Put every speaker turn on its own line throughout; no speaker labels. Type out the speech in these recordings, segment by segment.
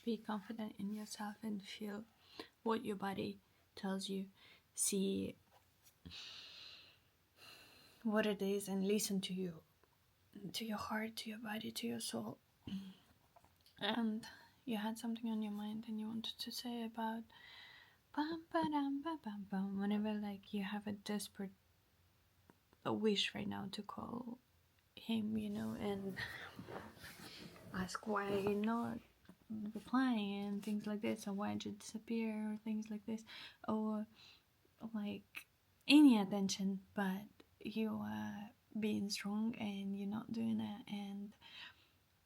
Be confident in yourself and feel what your body tells you. See what it is and listen to you, to your heart, to your body, to your soul. And you had something on your mind and you wanted to say about whenever like you have a desperate wish right now to call him, and ask why you're not replying and things like this, or why did you disappear, or things like this, or like any attention, but you are being strong and you're not doing it, and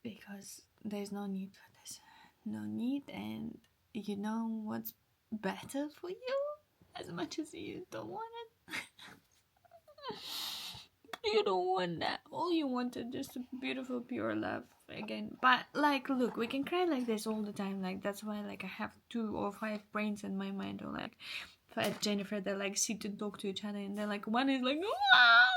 because there's no need for this, no need, and you know what's better for you as much as you don't want it. You don't want that. All you want is just a beautiful, pure love again. But like, look, we can cry like this all the time. Like that's why, like, I have 2 or 5 brains in my mind. Or like, at Jennifer, they like sit and talk to each other, and they're like, one is like, wow,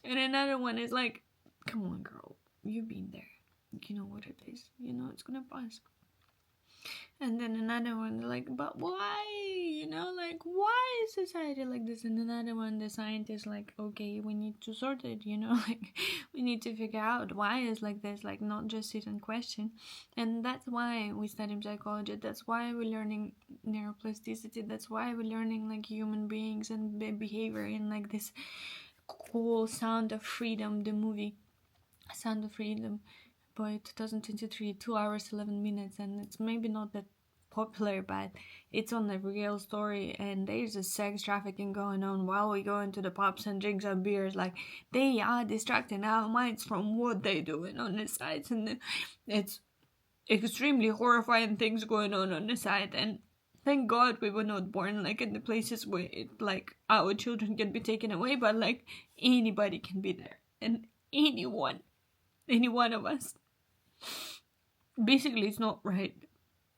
and another one is like, come on, girl, you've been there. You know what it is. You know it's gonna pass. And then another one like, but why? Like, why is society like this? And another one, the scientist, like, okay, we need to sort it, like, we need to figure out why it's like this, like, not just sit and question. And that's why we study psychology. That's why we're learning neuroplasticity. That's why we're learning, like, human beings and behavior in, like, this cool Sound of Freedom, the movie Sound of Freedom, by 2023, 2 hours 11 minutes, and it's maybe not that popular, but it's on a real story, and there's a sex trafficking going on while we go into the pubs and drink some beers. Like, they are distracting our minds from what they're doing on the sides, and it's extremely horrifying things going on the side. And thank God we were not born like in the places where like our children can be taken away, but like anybody can be there, and any one of us. Basically, it's not right,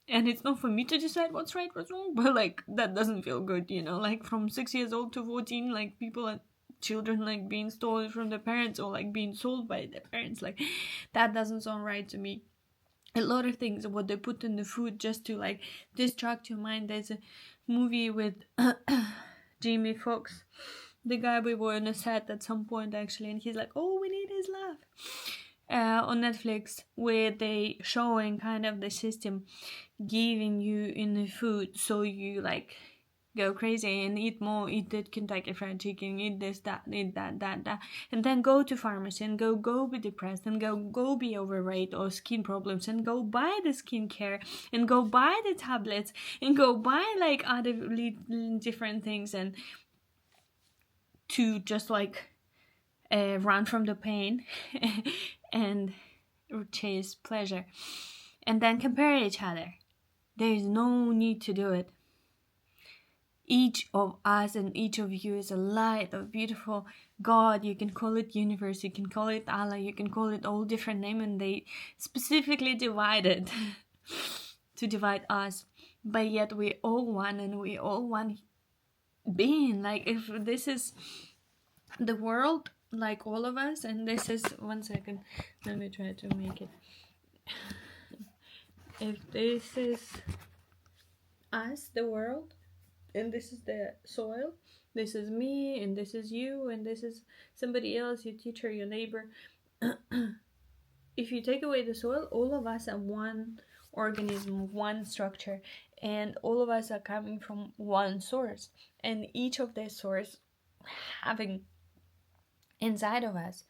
and it's not for me to decide what's right, what's wrong, but like that doesn't feel good, like from 6 years old to 14, like people and children like being stolen from their parents, or like being sold by their parents, like that doesn't sound right to me. A lot of things, what they put in the food just to like distract your mind. There's a movie with Jamie Foxx, the guy we were on a set at some point actually, and he's like, oh, we need his love. On Netflix, where they showing kind of the system giving you in the food, so you like go crazy and eat more, eat that Kentucky Fried Chicken, eat this, that, eat that, and then go to pharmacy and go be depressed, and go be overweight or skin problems, and go buy the skincare, and go buy the tablets, and go buy like other different things, and to just like run from the pain and chase pleasure, and then compare each other. There is no need to do it. Each of us and each of you is a light of beautiful God. You can call it universe, you can call it Allah, you can call it all different names, and they specifically divided to divide us, but yet we all one, and we all one being. Like, if this is the world, like all of us, and this is, one second, let me try to make it. If this is us, the world, and this is the soil, this is me, and this is you, and this is somebody else, your teacher, your neighbor. If you take away the soil, all of us are one organism, one structure, and all of us are coming from one source, and each of their source having inside of us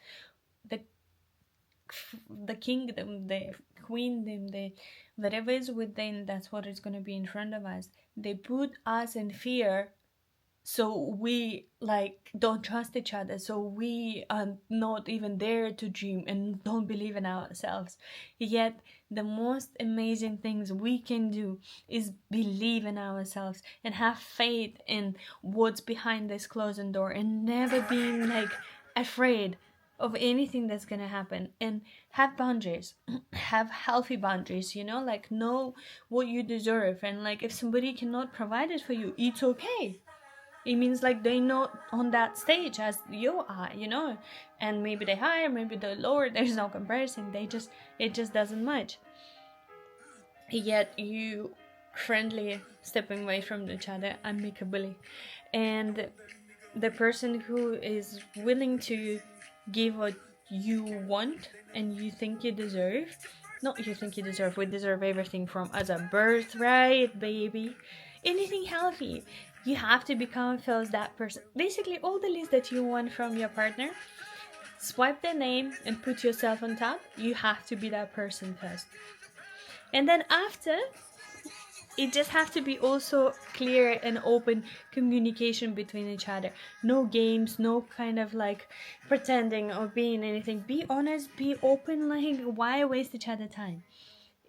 the kingdom, the queendom, the whatever is within, that's what is going to be in front of us. They put us in fear, so we like don't trust each other, so we are not even dare to dream and don't believe in ourselves. Yet the most amazing things we can do is believe in ourselves and have faith in what's behind this closed door, and never being like afraid of anything that's gonna happen, and have boundaries, have healthy boundaries, like know what you deserve, and like if somebody cannot provide it for you, it's okay. It means like they're not on that stage as you are, and maybe they're higher, maybe they're lower. There's no comparison. It just doesn't match. Yet you friendly stepping away from each other amicably, and the person who is willing to give what you want and you think you deserve, not you think you deserve, we deserve everything from as a birthright, baby. Anything healthy, you have to become feels that person. Basically, all the list that you want from your partner, swipe their name and put yourself on top. You have to be that person first. And then after, it just have to be also clear and open communication between each other. No games, no kind of like pretending or being anything. Be honest, be open. Like, why waste each other time?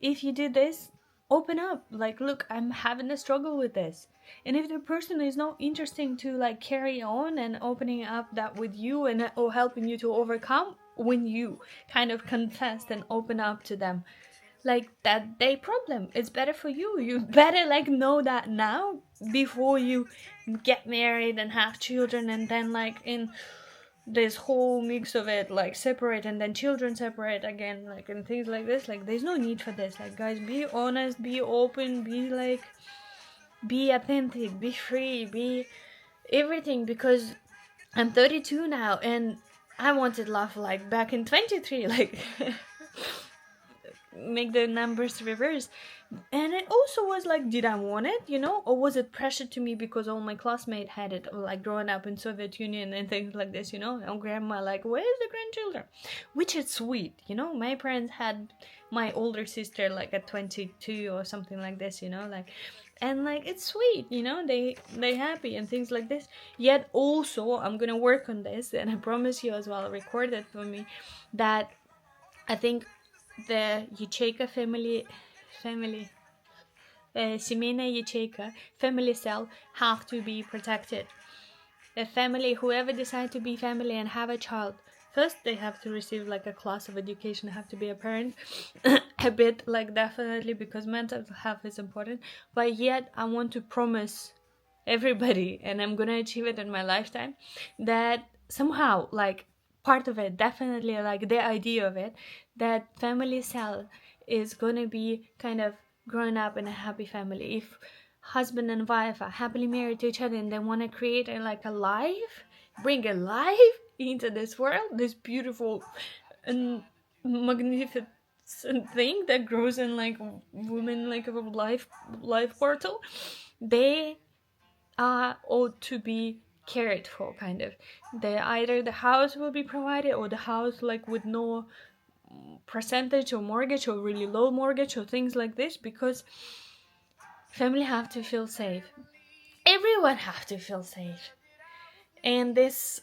If you do this, open up. Like, look, I'm having a struggle with this. And if the person is not interesting to like carry on and opening up that with you and or helping you to overcome, when you kind of confess and open up to them, like, that they problem, it's better for you. You better like know that now before you get married and have children, and then like in this whole mix of it, like separate and then children separate again, like, and things like this. Like, there's no need for this. Like, guys, be honest, be open, be like, be authentic, be free, be everything. Because I'm 32 now and I wanted love like back in 23, like make the numbers reverse. And it also was like, did I want it, or was it pressure to me because all my classmates had it, or like growing up in Soviet Union and things like this, and grandma like, where's the grandchildren, which is sweet. My parents had my older sister like at 22 or something like this, like, and like, it's sweet, they happy and things like this. Yet also, I'm gonna work on this, and I promise you as well, record it for me, that I think the Yacheka Semena Yacheka family cell have to be protected. A family, whoever decide to be family and have a child, first they have to receive like a class of education, have to be a parent, a bit like, definitely, because mental health is important. But yet I want to promise everybody, and I'm gonna achieve it in my lifetime, that somehow, like, part of it, definitely, like the idea of it, that family cell is gonna be kind of growing up in a happy family. If husband and wife are happily married to each other and they want to create a life, bring a life into this world, this beautiful and magnificent thing that grows in like women, like a life portal, they ought to be cared for, kind of. They either the house will be provided, or the house like with no percentage or mortgage, or really low mortgage, or things like this, because family have to feel safe. Everyone have to feel safe. And this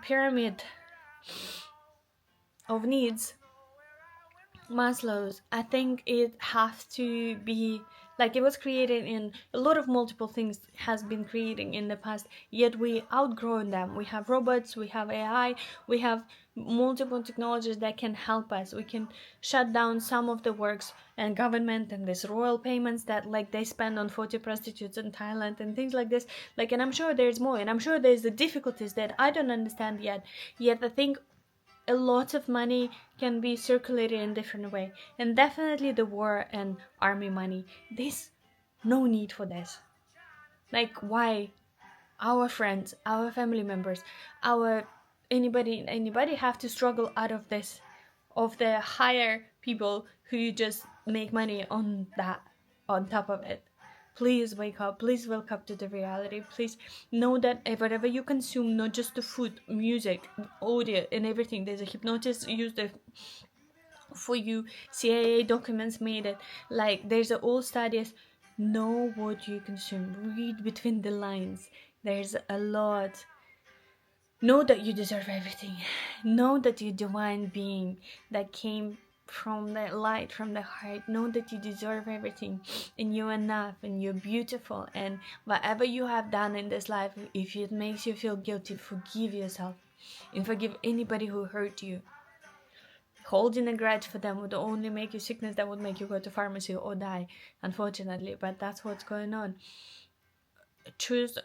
pyramid of needs, Maslow's, I think it has to be like, it was created in a lot of multiple things has been creating in the past, yet we outgrown them. We have robots, we have AI, we have multiple technologies that can help us. We can shut down some of the works and government and these royal payments that like they spend on 40 prostitutes in Thailand and things like this. Like, and I'm sure there's more, and I'm sure there's the difficulties that I don't understand yet I think a lot of money can be circulated in different way, and definitely the war and army money, there's no need for this. Like, why our friends, our family members, our anybody have to struggle out of this, of the higher people who just make money on that, on top of it? Please wake up, please wake up to the reality. Please know that whatever you consume, not just the food, music, audio and everything, there's a hypnotist used it for you, CIA documents made it, like there's all studies. Know what you consume, read between the lines, there's a lot. Know that you deserve everything. Know that you're divine being that came from the light, from the heart. Know that you deserve everything, and you're enough, and you're beautiful. And whatever you have done in this life, if it makes you feel guilty, forgive yourself and forgive anybody who hurt you. Holding a grudge for them would only make you sickness, that would make you go to pharmacy or die, unfortunately. But that's what's going on. choose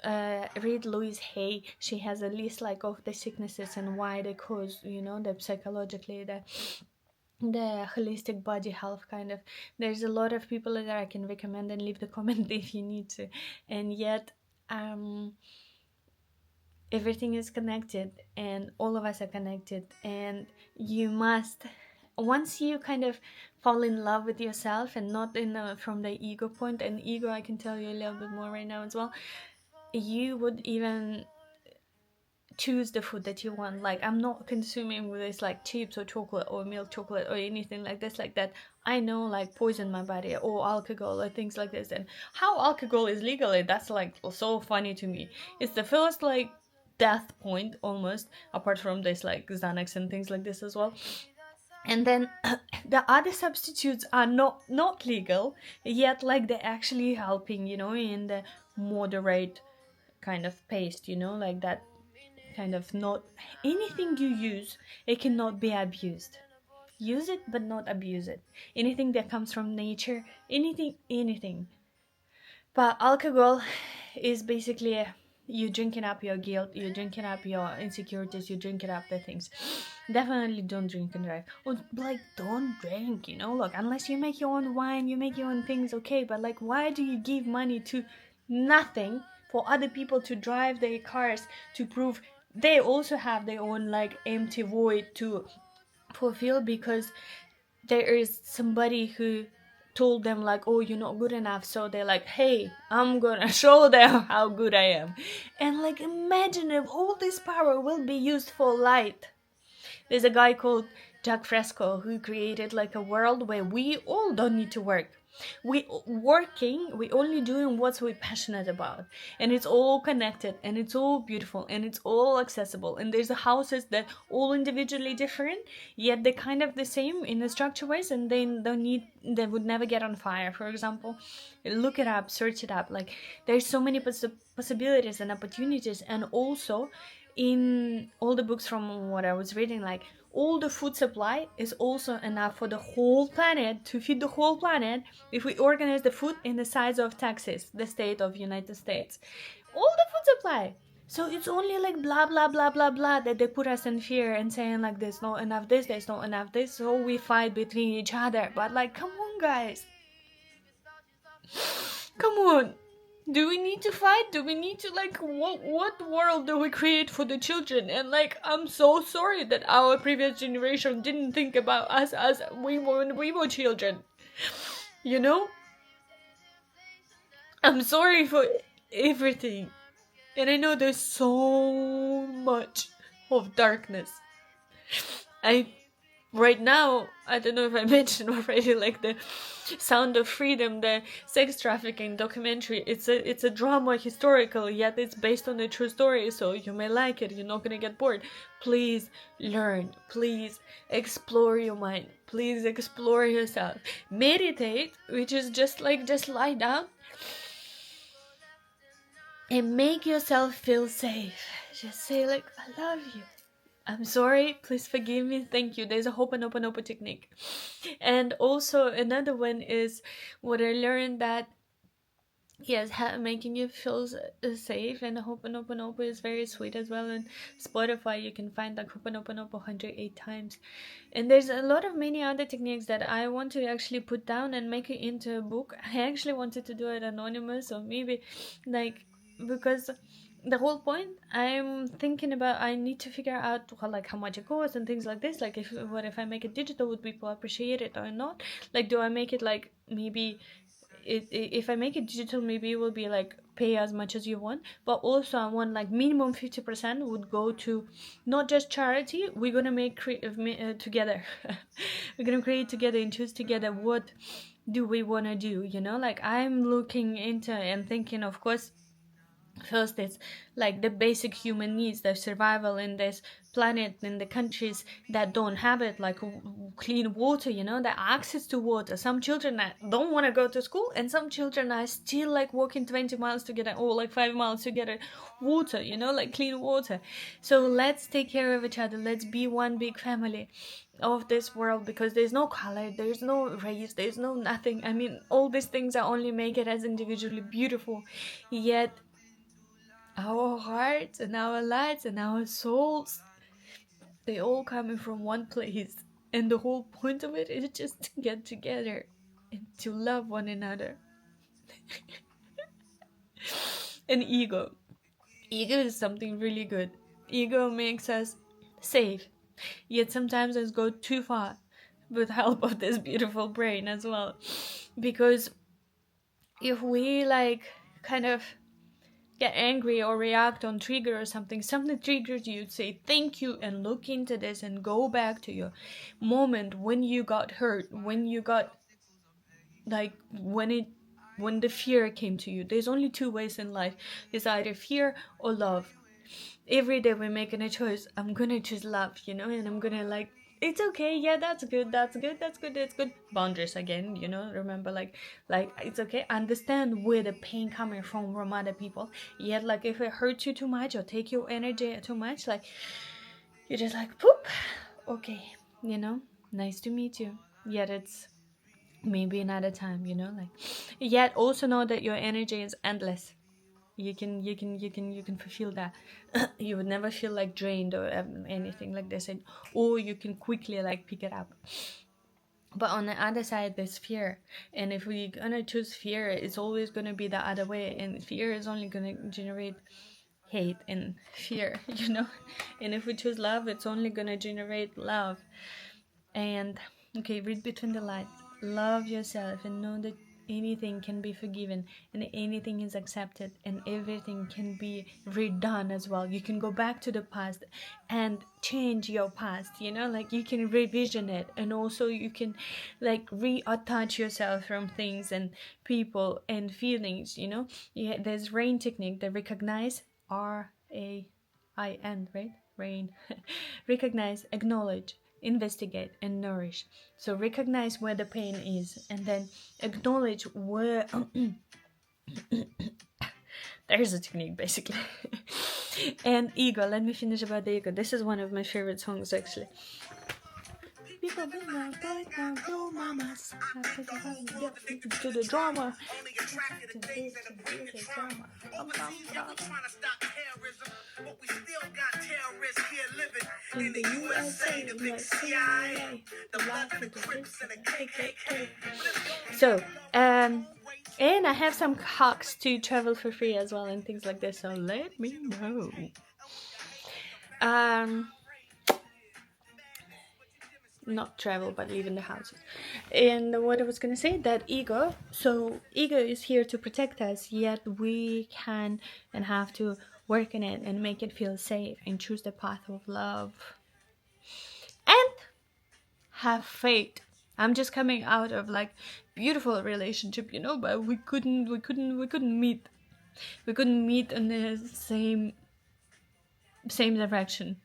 read Louise Hay. She has a list like of the sicknesses and why they cause, the psychologically, the holistic body health kind of. There's a lot of people that I can recommend, and leave the comment if you need to. And yet everything is connected, and all of us are connected, and you must, once you kind of fall in love with yourself, and not from the ego point, and ego I can tell you a little bit more right now as well, you would even choose the food that you want. Like, I'm not consuming this like chips or chocolate or milk chocolate or anything like this, like that I know like poison my body, or alcohol or things like this. And how alcohol is legally, that's like so funny to me. It's the first like death point almost, apart from this like Xanax and things like this as well. And then the other substitutes are not legal, yet like they're actually helping, in the moderate kind of pace, like that kind of. Not anything you use, it cannot be abused. Use it but not abuse it. Anything that comes from nature, anything. But alcohol is basically you drinking up your guilt, you're drinking up your insecurities, you're drinking up the things. Definitely don't drink and drive. Or like, don't drink, look, unless you make your own wine, you make your own things, okay, but like, why do you give money to nothing for other people to drive their cars to prove they also have their own like empty void to fulfill, because there is somebody who told them like, oh, you're not good enough, so they're like, hey, I'm gonna show them how good I am. And like, imagine if all this power will be used for light. There's a guy called Jack Fresco who created like a world where we all don't need to work. We only doing what we're passionate about, and it's all connected, and it's all beautiful, and it's all accessible, and there's houses that all individually different, yet they're kind of the same in the structure wise, and they would never get on fire, for example. Look it up, search it up. Like, there's so many possibilities and opportunities. And also in all the books from what I was reading, like, all the food supply is also enough for the whole planet, to feed the whole planet, if we organize the food in the size of Texas, the state of United States. All the food supply. So it's only like blah blah blah blah blah that they put us in fear and saying like, there's not enough this, there's not enough this, so we fight between each other. But like, come on guys, come on. Do we need to fight? Do we need to, like, what world do we create for the children? And like, I'm so sorry that our previous generation didn't think about us as we were children, you know. I'm sorry for everything, and I know there's so much of darkness. Right now, I don't know if I mentioned already, like the Sound of Freedom, the sex trafficking documentary. It's a drama, historical, yet it's based on a true story, so you may like it, you're not gonna get bored. Please learn, please explore your mind, please explore yourself. Meditate, which is just lie down and make yourself feel safe. Just say like, I love you, I'm sorry, please forgive me, thank you. There's a Ho'oponopono technique. And also another one is what I learned, that yes, making you feel safe, and Ho'oponopono is very sweet as well. And Spotify, you can find like Ho'oponopono 108 times. And there's a lot of many other techniques that I want to actually put down and make it into a book. I actually wanted to do it anonymous, or maybe like, because the whole point, I'm thinking about, I need to figure out how much it costs and things like this. Like, if I make it digital, would people appreciate it or not? Like, do I make it like, maybe if I make it digital, maybe it will be like, pay as much as you want, but also I want like minimum 50% would go to not just charity. We're gonna make together. We're gonna create together and choose together what do we want to do, like, I'm looking into and thinking, of course, first it's like the basic human needs, the survival in this planet, in the countries that don't have it, like clean water, the access to water. Some children that don't want to go to school, and some children are still like walking 20 miles to get it, or like 5 miles to get it, water, like clean water. So let's take care of each other, let's be one big family of this world, because there's no color, there's no race, there's no nothing. I mean, all these things are only make it as individually beautiful, yet our hearts and our lights and our souls, they all coming from one place. And the whole point of it is just to get together and to love one another. And ego. Ego is something really good. Ego makes us safe, yet sometimes it goes too far with help of this beautiful brain as well. Because if we like kind of get angry or react on trigger or something triggers you, say thank you and look into this and go back to your moment when you got hurt, when you got like when the fear came to you. There's only two ways in life. It's either fear or love. Every day we're making a choice. I'm gonna choose love, and I'm gonna like, it's okay, yeah, that's good, that's good. Boundaries again, remember, like it's okay. Understand where the pain coming from other people. Yet like if it hurts you too much or take your energy too much, like you're just like poop, okay, nice to meet you. Yet it's maybe another time, like, yet also know that your energy is endless. You can fulfill that. You would never feel like drained or anything like this, or you can quickly like pick it up. But on the other side, there's fear, and if we're gonna choose fear, it's always gonna be the other way, and fear is only gonna generate hate and fear. And if we choose love, it's only gonna generate love. And okay, read between the lines. Love yourself and know that anything can be forgiven and anything is accepted and everything can be redone as well. You can go back to the past and change your past, like you can revision it, and also you can like reattach yourself from things and people and feelings. There's RAIN technique that recognize, RAIN, right? RAIN. Recognize, acknowledge, investigate, and nourish. So recognize where the pain is and then acknowledge where there's a technique basically. And ego, let me finish about the ego. This is one of my favorite songs actually. People be my boy, no mamas. To the drama. To this, drama. In the USA, the CIA, the life of the Crips and the KKK. So, and I have some hacks to travel for free as well and things like this. So let me know. Not travel, but leaving the house. And what I was gonna say, that ego. So ego is here to protect us, yet we can and have to work in it and make it feel safe and choose the path of love and have faith. I'm just coming out of like beautiful relationship, but we couldn't meet. We couldn't meet in the same direction,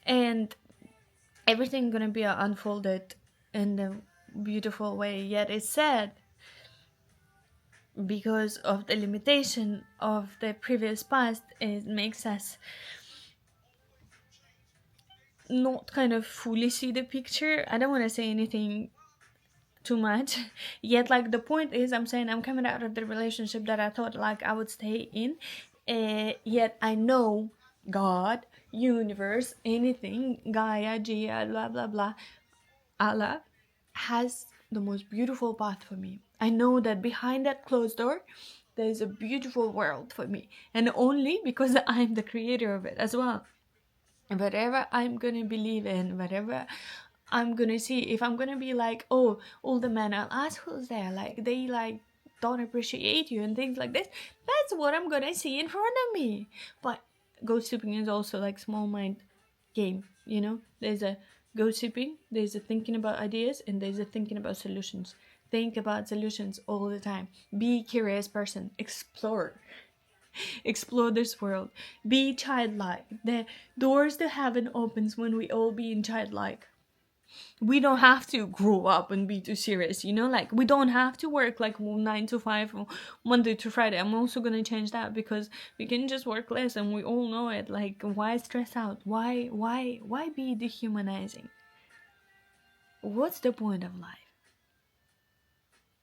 and everything gonna be unfolded in a beautiful way. Yet it's sad because of the limitation of the previous past. It makes us not kind of fully see the picture. I don't want to say anything too much. Yet like the point is, I'm saying I'm coming out of the relationship that I thought like I would stay in, yet I know God, universe, anything, Gaia, Gia, blah blah blah, Allah has the most beautiful path for me. I know that behind that closed door there is a beautiful world for me, and only because I'm the creator of it as well. Whatever I'm gonna believe in, whatever I'm gonna see, if I'm gonna be like, oh, all the men, I'll ask who's there, like they like don't appreciate you and things like this, that's what I'm gonna see in front of me. But gossiping is also like small mind game, there's a gossiping, there's a thinking about ideas, and there's a thinking about solutions. Think about solutions all the time. Be a curious person, explore this world, be childlike. The doors to heaven opens when we all being childlike. We don't have to grow up and be too serious, like we don't have to work like 9 to 5 Monday to Friday. I'm also gonna change that because we can just work less, and we all know it. Like, why stress out? Why be dehumanizing? What's the point of life?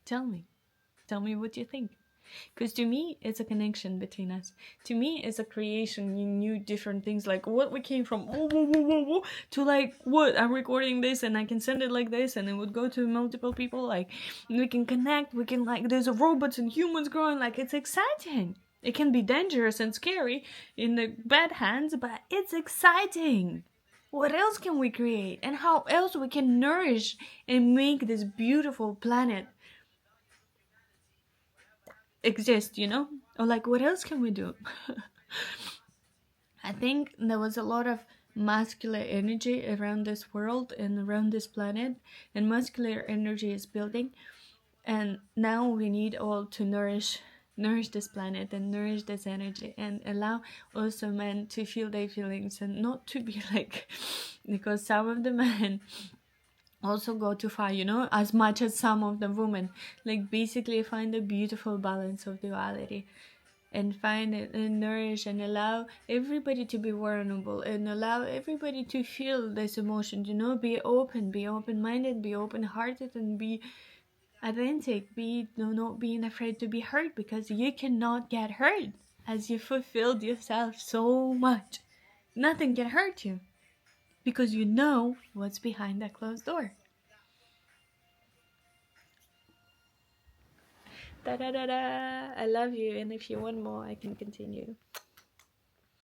Tell me what you think. Because to me, it's a connection between us. To me, it's a creation. You knew different things, like what we came from, whoa, whoa, whoa, whoa, whoa, to like, what, I'm recording this and I can send it like this and it would go to multiple people. Like, we can connect, we can, like, there's a robots and humans growing. Like, it's exciting. It can be dangerous and scary in the bad hands, but it's exciting. What else can we create? And how else we can nourish and make this beautiful planet exist, you know? Or like, what else can we do? I think there was a lot of muscular energy around this world and around this planet, and muscular energy is building. And now we need all to nourish this planet and nourish this energy and allow also men to feel their feelings and not to be like, because some of the men also go too far, you know, as much as some of the women, like basically find a beautiful balance of duality and find it and nourish and allow everybody to be vulnerable and allow everybody to feel this emotion, you know, be open-minded, be open-hearted, and be authentic, be not being afraid to be hurt, because you cannot get hurt as you fulfilled yourself so much. Nothing can hurt you because you know what's behind that closed door. Da da da da. I love you, and if you want more, I can continue.